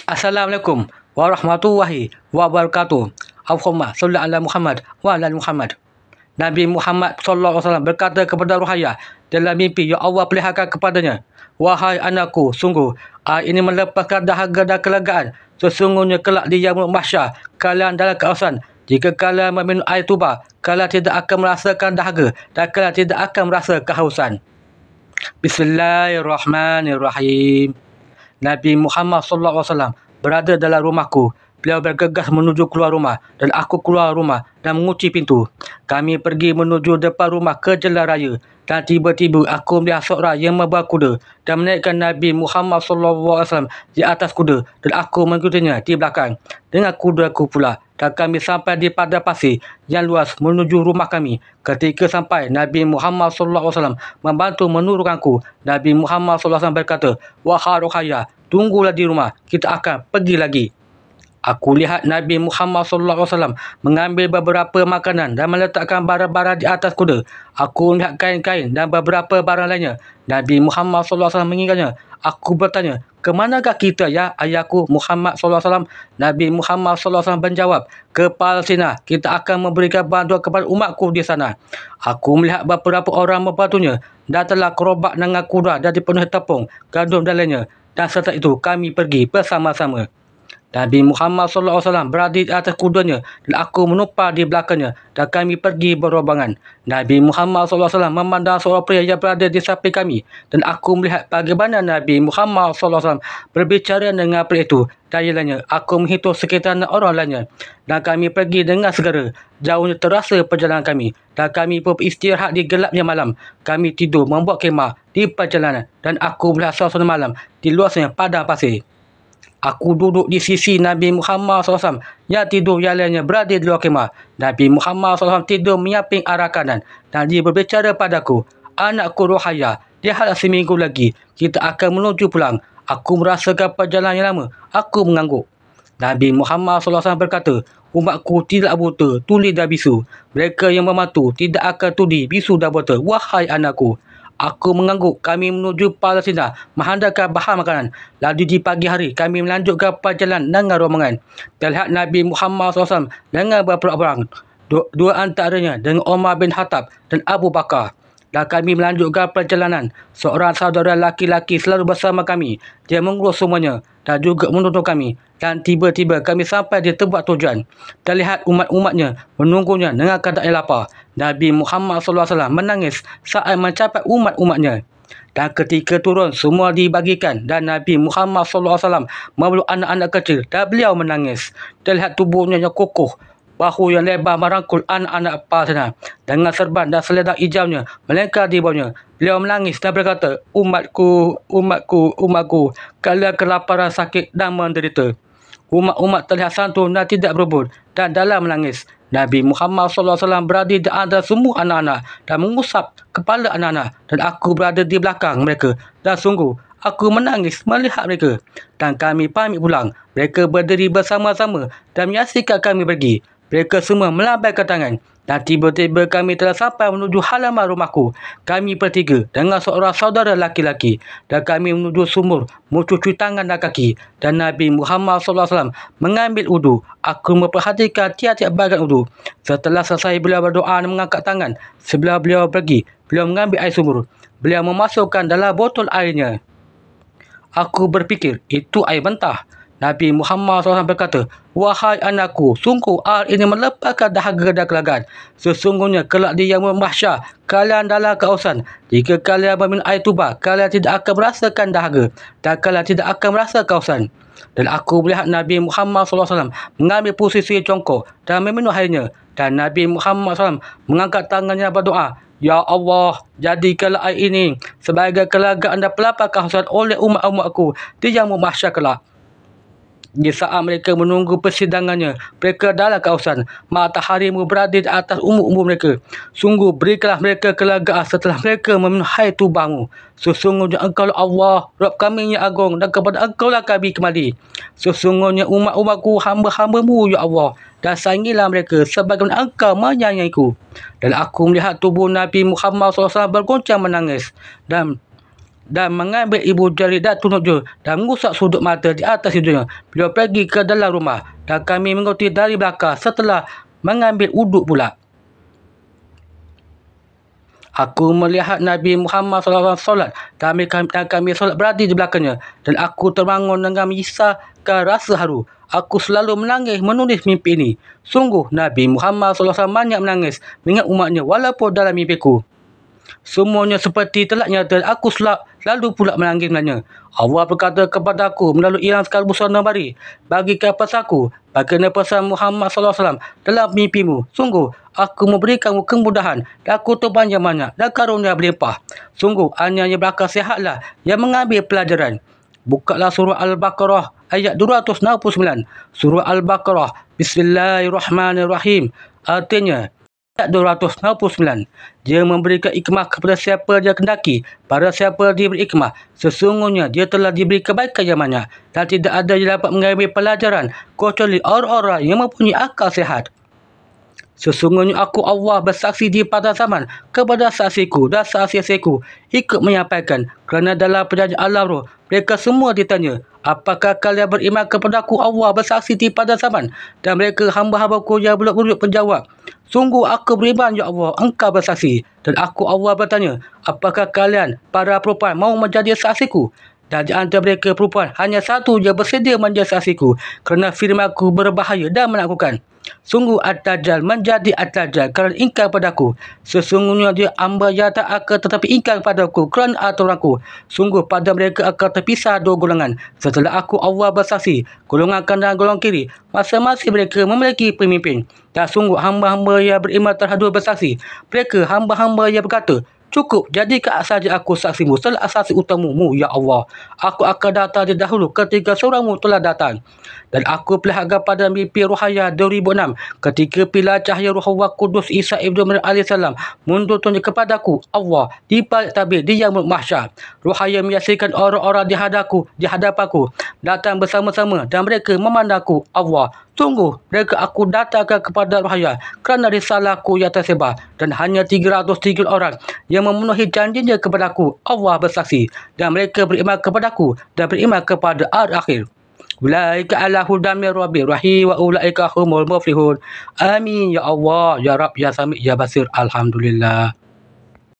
Assalamualaikum warahmatullahi wabarakatuh. Allahumma salli ala Muhammad wa ala Muhammad. Nabi Muhammad SAW berkata kepada Ruhaya dalam mimpi, ya Allah peliharkan kepadanya, wahai anakku, sungguh air ini melepaskan dahaga dan kelegaan. Sesungguhnya kelak di yaumul mahsyar kalian dalam keausan. Jika kalian meminum air tuba, kalian tidak akan merasakan dahaga dan kalian tidak akan merasa kehausan. Bismillahirrahmanirrahim. Nabi Muhammad SAW berada dalam rumahku. Beliau bergegas menuju keluar rumah dan aku keluar rumah dan mengunci pintu. Kami pergi menuju depan rumah ke jalan raya dan tiba-tiba aku melihat seorang yang membawa kuda dan menaikkan Nabi Muhammad SAW di atas kuda dan aku mengikutinya di belakang dengan kudaku pula. Dan kami sampai di padang pasir yang luas menuju rumah kami. Ketika sampai, Nabi Muhammad SAW membantu menurunkanku. Nabi Muhammad SAW berkata, wahai Ruhaya, tunggulah di rumah, kita akan pergi lagi. Aku lihat Nabi Muhammad SAW mengambil beberapa makanan dan meletakkan barang-barang di atas kuda. Aku melihat kain-kain dan beberapa barang lainnya. Nabi Muhammad SAW mengingatnya. Aku bertanya, ke manakah kita ya ayahku Muhammad SAW? Nabi Muhammad SAW menjawab, ke Palestina. Kita akan memberikan bantuan kepada umatku di sana. Aku melihat beberapa orang membantunya dan telah kerobak dengan kuda dan dipenuhi tepung, gandum dan lainnya. Dan setelah itu kami pergi bersama-sama. Nabi Muhammad SAW berada di atas kudanya dan aku menumpang di belakangnya dan kami pergi berobangan. Nabi Muhammad SAW memandang seorang pria yang berada di samping kami dan aku melihat bagaimana Nabi Muhammad SAW berbicara dengan pria itu. Dan yang lainnya, aku menghitung sekitar 6 orang lainnya dan kami pergi dengan segera. Jauhnya terasa perjalanan kami dan kami pun beristirahat di gelapnya malam. Kami tidur membuat kemah di perjalanan dan aku melihat suasana malam di luasnya padang pasir. Aku duduk di sisi Nabi Muhammad SAW yang tidur yang lainnya berada di luar kemah. Nabi Muhammad SAW tidur menyamping arah kanan dan dia berbicara padaku, anakku Ruhaya, dia harap seminggu lagi kita akan menuju pulang. Aku merasakan perjalanan yang lama. Aku mengangguk. Nabi Muhammad SAW berkata, umatku tidak buta, tuli dan bisu. Mereka yang membantu tidak akan tuli, bisu dan buta. Wahai anakku, aku mengangguk. Kami menuju Palestina menghantarkan bahan makanan. Lalu di pagi hari kami melanjutkan perjalanan dengan rombongan. Terlihat Nabi Muhammad SAW dengan beberapa orang. Dua antaranya dengan Umar bin Khattab dan Abu Bakar. Dan kami melanjutkan perjalanan. Seorang saudara laki-laki selalu bersama kami. Dia mengurus semuanya dan juga menuntun kami. Dan tiba-tiba kami sampai di tempat tujuan. Terlihat umat-umatnya menunggunya dengan keadaan lapar. Nabi Muhammad SAW menangis saat mencapai umat-umatnya. Dan ketika turun, semua dibagikan. Dan Nabi Muhammad SAW memeluk anak-anak kecil dan beliau menangis. Terlihat tubuhnya yang kokoh, bahu yang lebar merangkul anak-anak Palestina dengan serban dan selendang hijaunya melengkar di bawahnya. Beliau menangis dan berkata, umatku, umatku, umatku, kalian kelaparan, sakit dan menderita. Umat-umat terlihat santun dan tidak berebut dan dalam menangis. Nabi Muhammad SAW berada di antara semua anak-anak dan mengusap kepala anak-anak dan aku berada di belakang mereka dan sungguh aku menangis melihat mereka. Dan kami pamit pulang. Mereka berdiri bersama-sama dan menyaksikan kami pergi. Mereka semua melambaikan tangan. Dan tiba-tiba kami telah sampai menuju halaman rumahku. Kami bertiga dengan seorang saudara laki-laki. Dan kami menuju sumur, mencuci tangan dan kaki. Dan Nabi Muhammad SAW mengambil wudu. Aku memperhatikan tiap-tiap bagian wudu. Setelah selesai, beliau berdoa dan mengangkat tangan. Sebelah beliau pergi, beliau mengambil air sumur. Beliau memasukkan dalam botol airnya. Aku berfikir, itu air mentah. Nabi Muhammad SAW berkata, wahai anakku, sungguh air ini melepaskan dahaga dan kelegaan. Sesungguhnya kelak di yaumul mahsyar kalian dalam keausan. Jika kalian meminum air tuba, kalian tidak akan merasakan dahaga dan kalian tidak akan merasa kehausan. Dan aku melihat Nabi Muhammad SAW mengambil posisi jongkok dan meminum airnya. Dan Nabi Muhammad SAW mengangkat tangannya berdoa, ya Allah, jadikanlah air ini sebagai kelegaan dan pelapar kehausan oleh umat-umatku di yaumul mahsyar kelak. Di saat mereka menunggu persidangannya, mereka dalam kehausan. Matahari berada di atas umur-umur mereka. Sungguh berikanlah mereka kelegaan setelah mereka meminum air tubamu. Sesungguhnya engkau Allah, Rabb kami yang agung, dan kepada engkau lah kami kembali. Sesungguhnya umat-umatku hamba-hambamu, ya Allah, dan sayangilah mereka sebagaimana engkau menyayangiku. Dan aku melihat tubuh Nabi Muhammad SAW bergoncang menangis. Dan dan mengambil ibu jari Datuk Nurjul dan mengusap sudut mata di atas hidungnya. Beliau pergi ke dalam rumah dan kami mengikuti dari belakang setelah mengambil uduk pula. Aku melihat Nabi Muhammad SAW solat dan kami solat berada di belakangnya, dan aku terbangun dengan menyisakan rasa haru. Aku selalu menangis menulis mimpi ini. Sungguh Nabi Muhammad SAW banyak menangis mengingat umatnya walaupun dalam mimpiku. Semuanya seperti telah nyata, aku selalu pula menangis dengannya. Allah berkata kepada aku melalui Ilang Sekali Busana Bari, bagikan pesanku, bagikan pesan Muhammad SAW dalam mimpimu. Sungguh, aku memberikanmu kemudahan dan aku terbanyak-banyak dan karunia berlimpah. Sungguh, hanya yang berakal sihatlah yang mengambil pelajaran. Bukalah surah Al-Baqarah ayat 269. Surah Al-Baqarah, Bismillahirrahmanirrahim. Artinya, ayat 269. Dia memberikan hikmah kepada siapa dia kendaki. Pada siapa dia beri hikmah, sesungguhnya dia telah diberi kebaikan yang banyak, dan tidak ada yang dapat mengambil pelajaran kecuali orang-orang yang mempunyai akal sihat. Sesungguhnya aku Allah bersaksi di pada zaman kepada saksiku dan saksi-saksiku ikut menyampaikan, kerana dalam perjanjian Allah mereka semua ditanya, apakah kalian beriman kepada aku? Allah bersaksi di pada zaman, dan mereka hamba-hambaku yang belum menjawab, sungguh aku beriman ya Allah, engkau bersaksi. Dan aku Allah bertanya, apakah kalian para perempuan mau menjadi saksiku? Dan di antara mereka perempuan hanya satu yang bersedia menjadi saksiku, kerana firmanku berbahaya dan menakutkan. Sungguh Ad-Dajjal menjadi Ad-Dajjal kerana ingkar padaku. Sesungguhnya dia hamba yang tak akan tetapi ingkar padaku kerana aturanku. Sungguh pada mereka akan terpisah dua golongan. Setelah aku Allah bersaksi, golongan kanan dan golongan kiri, masing-masing mereka memiliki pemimpin. Dan sungguh hamba-hamba yang beriman terhadap bersaksi, mereka hamba-hamba yang berkata, cukup, jadikan saja aku saksimu setelah saksi utamamu, ya Allah. Aku akan datang di dahulu ketika seorangmu telah datang. Dan aku perlihatkan pada mimpi Ruhaya 2006 ketika bila cahaya Ruh Allah Kudus Isa Ibn Maryam AS mundur tunjuk kepadaku Allah di balik tabir di Yaumul Mahsyar. Ruhaya menyaksikan orang-orang di hadapanku datang bersama-sama dan mereka memandangku Allah. Sungguh mereka aku datangkan kepada Ruhaya kerana risalahku yang tersebar, dan hanya 303 orang yang memenuhi janjinya kepadaku. Allah bersaksi, dan mereka beriman kepadaku dan beriman kepada akhir. Ulaika ala hudan min rabbihim wa ulaika humul muflihun. Amin ya Allah, ya Rabb, ya Sami, ya Basir. Alhamdulillah.